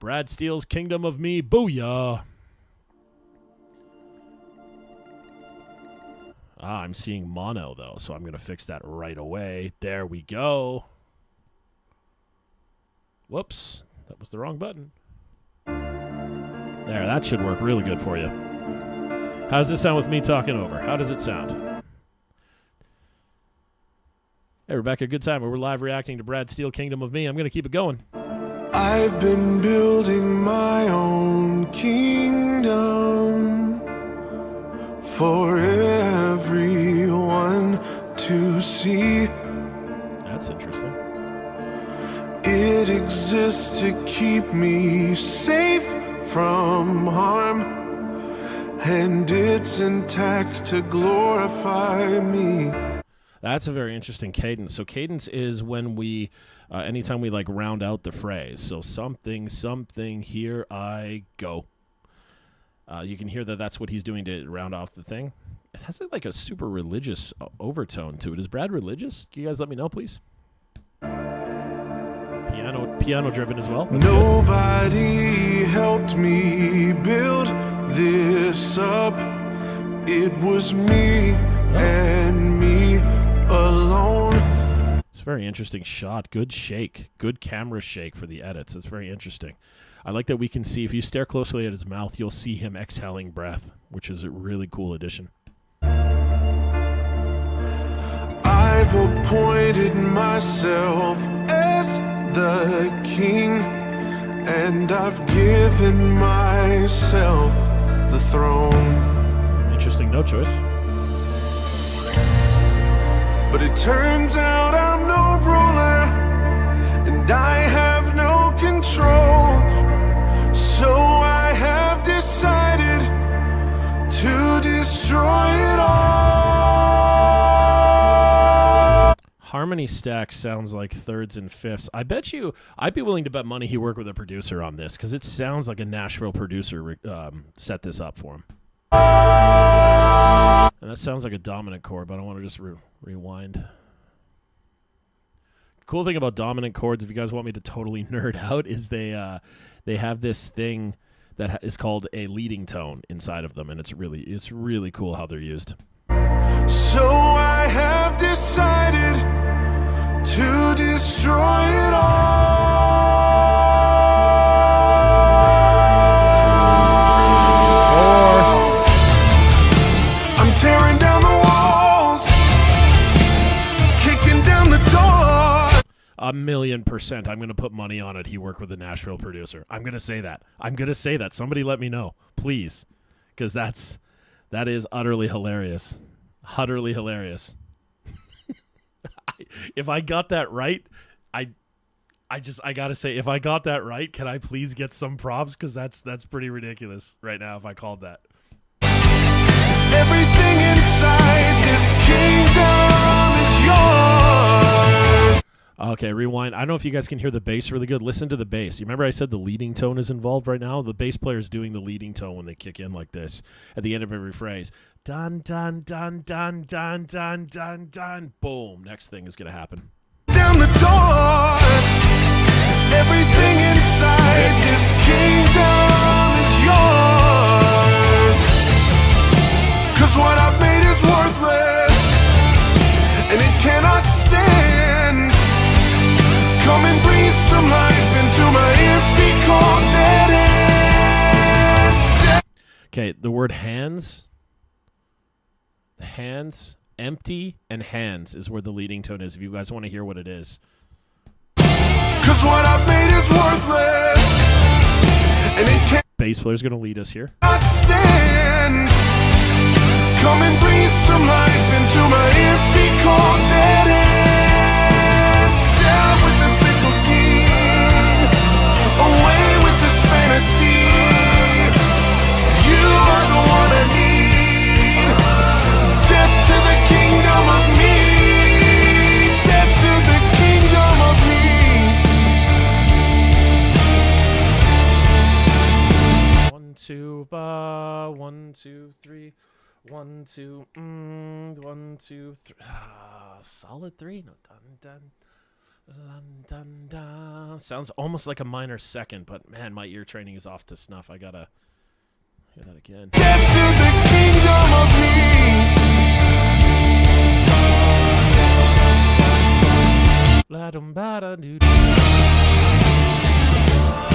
Brad Steele's Kingdom of Me. Booyah. I'm seeing mono, though, so I'm going to fix that right away. There we go. Whoops. That was the wrong button. There, that should work really good for you. How does it sound with me talking over? How does it sound? Hey, Rebecca, good time. We're live reacting to Brad Steele, Kingdom of Me. I'm going to keep it going. I've been building my own kingdom for everyone to see. That's interesting. It exists to keep me safe from harm, and it's intact to glorify me. That's a very interesting cadence. So cadence is when we, anytime we like round out the phrase. So something, something, here I go. You can hear that that's what he's doing to round off the thing. It has like a super religious overtone to it. Is Brad religious? Can you guys let me know, please? Piano driven as well. That's Nobody good. helped me build this up. It was me and me alone. It's a very interesting shot. Good shake. Good camera shake for the edits. It's very interesting. I like that we can see, if you stare closely at his mouth, you'll see him exhaling breath, which is a really cool addition. I've appointed myself as the king, and I've given myself the throne. Interesting note choice. But it turns out I'm no ruler, and I have no control. So I have decided to destroy it all. Harmony stack sounds like thirds and fifths. I bet you, I'd be willing to bet money he worked with a producer on this, because it sounds like a Nashville producer set this up for him. And that sounds like a dominant chord, but I want to just rewind. The cool thing about dominant chords, if you guys want me to totally nerd out, is they have this thing that is called a leading tone inside of them, and it's really cool how they're used. So I have decided to destroy it all. I'm tearing down the walls, kicking down the door. 1,000,000%. I'm going to put money on it. He worked with a Nashville producer. I'm going to say that. Somebody let me know, please, because that is utterly hilarious. Utterly hilarious. If I got that right, I gotta say, if I got that right, can I please get some props? Because that's pretty ridiculous right now if I called that. Everything inside this kingdom is yours. Okay, rewind. I don't know if you guys can hear the bass really good. Listen to the bass. You remember I said the leading tone is involved right now? The bass player is doing the leading tone when they kick in like this at the end of every phrase. Dun, dun, dun, dun, dun, dun, dun, dun. Boom. Next thing is going to happen. Down the door. Everything inside this kingdom is yours. 'Cause what I've made is worthless, and it cannot stand. Come and breathe some life into my empty, cold dead end. Okay, the word hands, empty, and hands is where the leading tone is, if you guys want to hear what it is. 'Cause what I've made is worthless, and it Bass player's going to lead us here. cannot stand. Come and breathe some life into my empty, cold dead end. Down with the fickle king, away with this fantasy. You are the one I need. Death to the kingdom of me. Death to the kingdom of me. 1, 2, 1, 2, 3. 1, 2, 1, 2, 3. Solid 3. No, dun, dun. Dun, dun. Sounds almost like a minor second, but man, my ear training is off to snuff. I gotta hear that again. Get to the kingdom of me.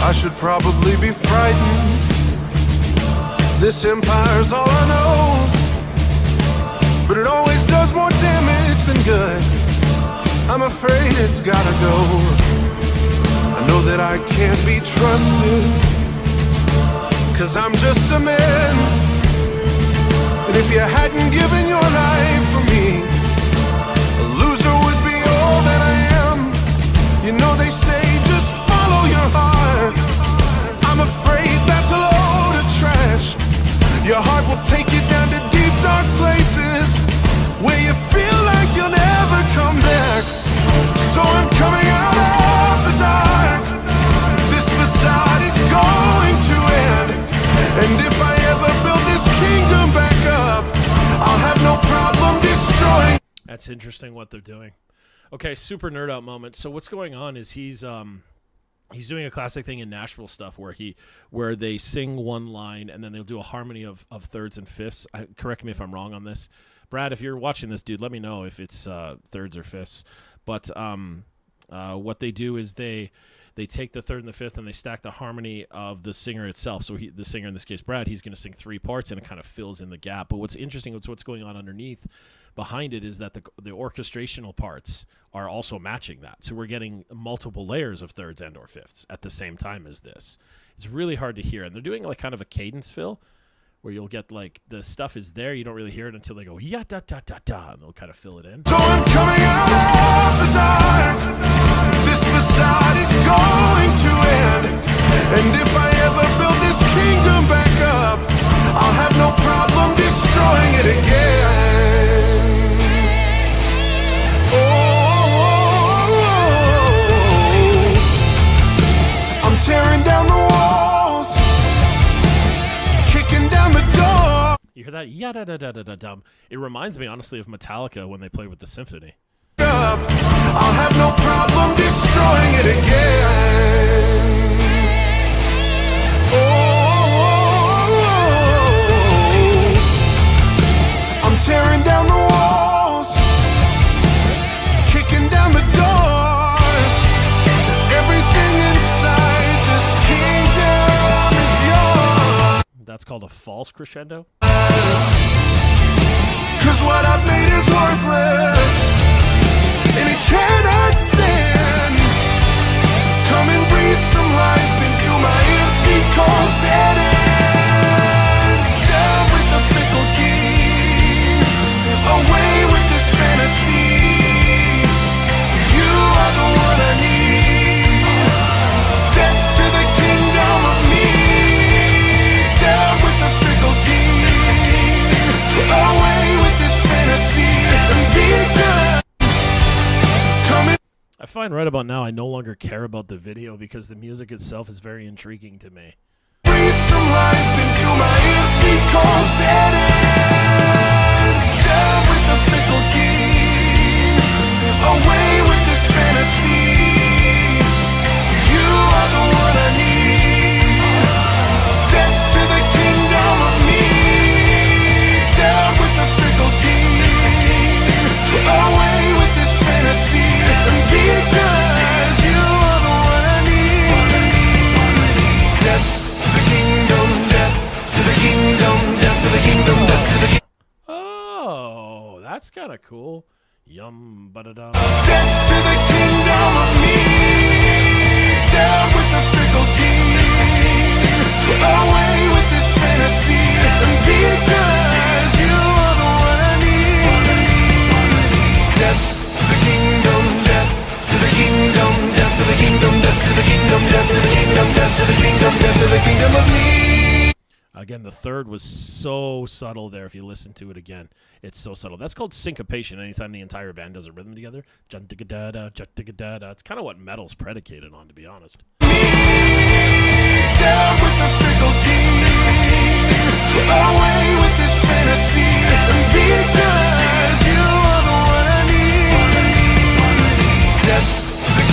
I should probably be frightened. This empire's all I know, but it always does more damage than good. I'm afraid it's gotta go. I know that I can't be trusted, 'cause I'm just a man. And if you hadn't given your life for me, a loser would be all that I am. You know they say just follow your heart. I'm afraid that's a load of trash. Your heart will take you down to deep dark places where you feel like you'll never come back. So I'm coming out of the dark. This facade is going to end, and if I ever build this kingdom back up, I'll have no problem destroying. That's interesting what they're doing. Okay, super nerd out moment. So what's going on is he's doing a classic thing in Nashville stuff where they sing one line and then they'll do a harmony of thirds and fifths. Correct me if I'm wrong on this, Brad. If you're watching this, dude, let me know if it's thirds or fifths. But what they do is they take the third and the fifth and they stack the harmony of the singer itself. So the singer, in this case Brad, he's going to sing three parts and it kind of fills in the gap. But what's interesting is what's going on underneath behind it is that the orchestrational parts are also matching that. So we're getting multiple layers of thirds and or fifths at the same time as this. It's really hard to hear. And they're doing like kind of a cadence fill where you'll get like the stuff is there. You don't really hear it until they go, ya da da da da, and they'll kind of fill it in. So I'm coming out of the dark. This facade is going to end, and if I ever build this kingdom back up, I'll have no problem destroying it again. Oh, I'm tearing down the walls, kicking down the door. You hear that? Ya da da da da da dum. It reminds me honestly of Metallica when they played with the symphony. I'll have no problem destroying it again. Oh, I'm tearing down the walls, kicking down the doors. Everything inside this kingdom is yours. That's called a false crescendo. 'Cause what I've made is worthless, and it cannot stand. Come and breathe some life into my empty, cold dead ends. Down with the fickle king, away with this fantasy. You are the one I need. Death to the kingdom of me. Down with the fickle king, away with this fantasy. I find right about now I no longer care about the video because the music itself is very intriguing to me. Breathe some life into my empty, cold dead ends. Down with the fickle king, away with this fantasy. You are the one I need. Death to the kingdom of me. Down with the fickle king, away with this fantasy. Because you are the one I need. Death to the kingdom, death to the kingdom, death to the kingdom, death to the kingdom. Oh, that's kind of cool. Yum, ba-da-da. Death to the kingdom of me. Down with the fickle king, away with this fantasy. Because you are the one I need. Death to the kingdom, death to the kingdom, death to the kingdom, death to the kingdom, death to the kingdom, death to the kingdom, death to the kingdom of me. Again, the third was so subtle there. If you listen to it again, it's so subtle. That's called syncopation. Anytime the entire band does a rhythm together, jun-digga-da-da, jun-digga-da-da. It's kind of what metal's predicated on, to be honest. Down with the fickle king, away with this fantasy. Because you are the one I need. Death to the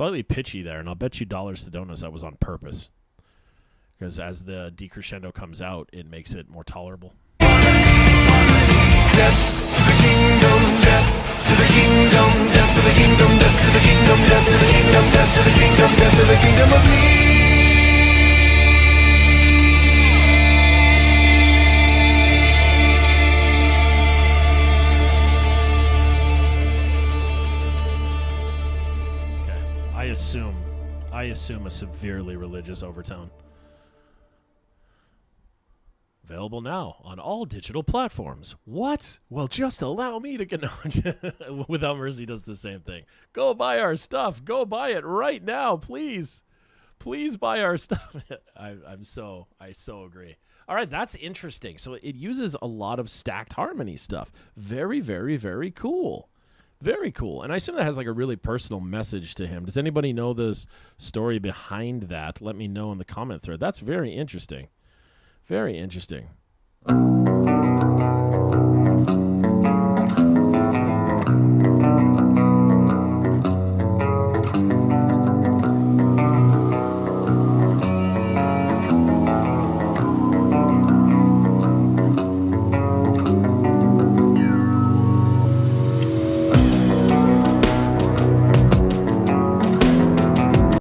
slightly pitchy there, and I'll bet you dollars to donuts that was on purpose. Because as the decrescendo comes out, it makes it more tolerable. Death to the kingdom, death to the kingdom, death to the kingdom, death to the kingdom, death to the kingdom, death to the kingdom, death to the kingdom of me. Okay, I assume a severely religious overtone. Available now on all digital platforms. What? Well, just allow me to get... Without Mercy does the same thing. Go buy our stuff. Go buy it right now, please. Please buy our stuff. I so agree. All right, that's interesting. So it uses a lot of stacked harmony stuff. Very, very, very cool. Very cool. And I assume that has like a really personal message to him. Does anybody know the story behind that? Let me know in the comment thread. That's very interesting. Very interesting.